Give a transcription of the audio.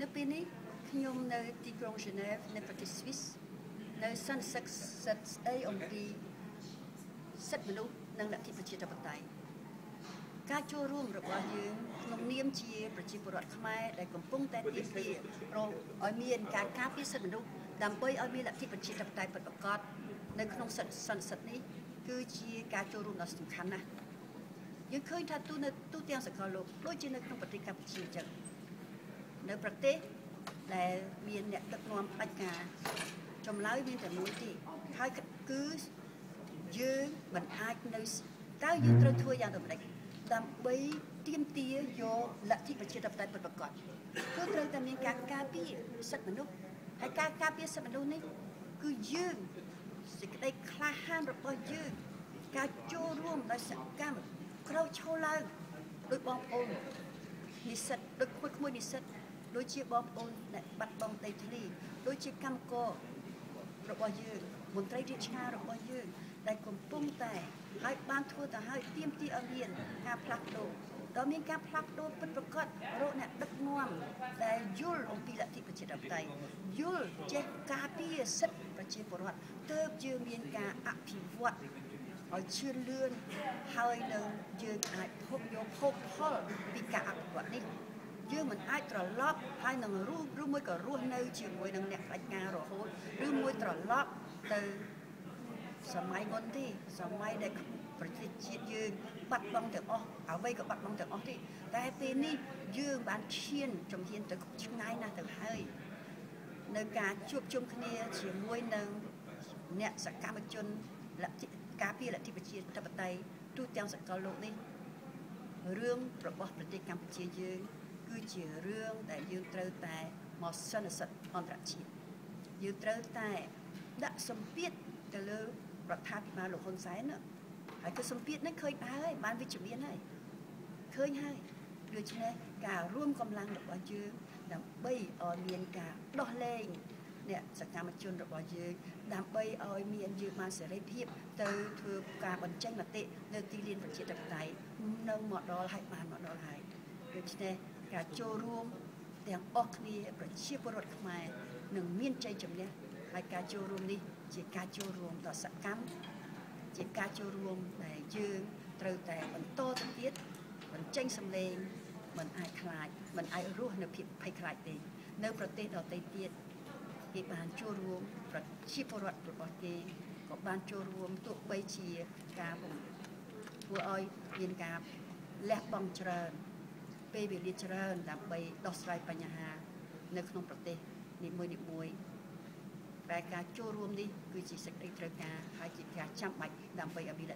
នៅពេលនេះខ្ញុំនៅទីក្រុង Geneva នៅប្រទេស Swiss នៅសន្និសីទស្ដីអំពីសិទ្ធិមនុស្សនិងលទ្ធិប្រជាធិបតេយ្យការចូលរួមរបស់យើងក្នុងនាមជាប្រជាពលរដ្ឋខ្មែរដែលកំពុងតែទាមទារឲ្យមានការការពារសិទ្ធិមនុស្សដើម្បីឲ្យមានលទ្ធិប្រជាធិបតេយ្យពិតប្រាកដនៅក្នុងសន្និសីទនេះគឺជាការចូលរួមដ៏សំខាន់ណាស់យើងឃើញថាទូទាំងសកលលោកដូចជានៅក្នុងប្រទេសកម្ពុជាអញ្ចឹងនៅប្រទេសដែលមានអ្នកដឹកនាំផ្ដាច់ការចម្លើយមានតែមួយទេហើយគឺយើងមិនអាចនៅតើយើងត្រូវធ្វើយ៉ាងដូចម្តេចដើម្បីទាមទារយកលទ្ធិប្រជាធិបតេយ្យពិតប្រាកដគឺត្រូវតែមានការការពារសិទ្ធិមនុស្សហើយការការពារសិទ្ធិមនុស្សនេះគឺយើងសេចក្តីក្លាហានរបស់យើងការចូលរួមដោយសកម្មក្រោកឈរឡើងដោយបងប្អូននិស្សិតដូចក្មួយនិស្សិតដូចជាបងប្អូនដែលបាត់បង់ដីធ្លីដូចជាកម្មកររបស់យើងមន្ត្រីរាជការរបស់យើងដែលកំពុងតែហើយបានធ្វើទៅហើយទាមទារឲ្យមានការផ្លាស់ប្ដូរដល់មានការផ្លាស់ប្ដូរពិតប្រាកដរកអ្នកដឹកនាំដែលយល់អំពីលទ្ធិប្រជាធិបតេយ្យយល់ចេះការពារសិទ្ធិប្រជាពលរដ្ឋទើបយើងមានការអភិវឌ្ឍឲ្យជឿនលឿនហើយនឹងយើងអាចភពផលពីការអភិវឌ្ឍនេះយើងមិនអាចត្រឡប់ហើយនឹងរស់ឬមួយក៏រស់នៅជាមួយនឹងអ្នកផ្ដាច់ការរហូតឬមួយត្រឡប់ទៅសម័យមុនទេសម័យដែលប្រទេសជាតិយើងបាត់បង់ទាំងអស់អ្វីក៏បាត់បង់ទាំងអស់ទេតែពេលនេះយើងបានឈានជំហានទៅឆ្ងាយណាស់ទៅហើយនៅការជួបជុំគ្នាជាមួយនឹងអ្នកសកម្មជនការពារលទ្ធិប្រជាធិបតេយ្យទូទាំងសកលលោកនេះរឿងរបស់ប្រទេសកម្ពុជាយើងគឺជារឿងដែលយើងត្រូវតែមកសន្និសីទអន្តរជាតិយើងត្រូវតែដាក់សម្ពាធទៅលើរដ្ឋាភិបាលលោកហ៊ុនសែនហើយគឺសម្ពាធនេះឃើញហើយបានវិជ្ជមានហើយឃើញហើយដូច្នេះការរួមកម្លាំងរបស់យើងដើម្បីឲ្យមានការដោះលែងអ្នកសកម្មជនរបស់យើងដើម្បីឲ្យមានយើងបានសេរីភាពទៅធ្វើការបញ្ចេញមតិនៅទីលានប្រជាធិបតេយ្យនៅមកដល់ហើយបានមកដល់ហើយដូច្នេះការចូលរួមទាំងអស់គ្នាប្រជាពលរដ្ឋខ្មែរនឹងមានជ័យជំនះហើយការចូលរួមនេះជាការចូលរួមដ៏សកម្មជាការចូលរួមដែលយើងត្រូវតែបន្តទៅទៀតបញ្ចេញសម្លេងមិនអាចខ្លាចមិនអាចរស់នៅភាពភ័យខ្លាចទេនៅប្រទេសដទៃទៀតគេបានចូលរួមប្រជាពលរដ្ឋរបស់គេក៏បានចូលរួមទោះបីជាការធ្វើឲ្យមានការលះបង់ច្រើនពេលវេលាច្រើនដើម្បីដោះស្រាយបញ្ហានៅក្នុងប្រទេសនីមួយតែការចូលរួមនេះគឺជាសេចក្តីត្រូវការហើយជាការចាំបាច់ដើម្បីឲ្យមានល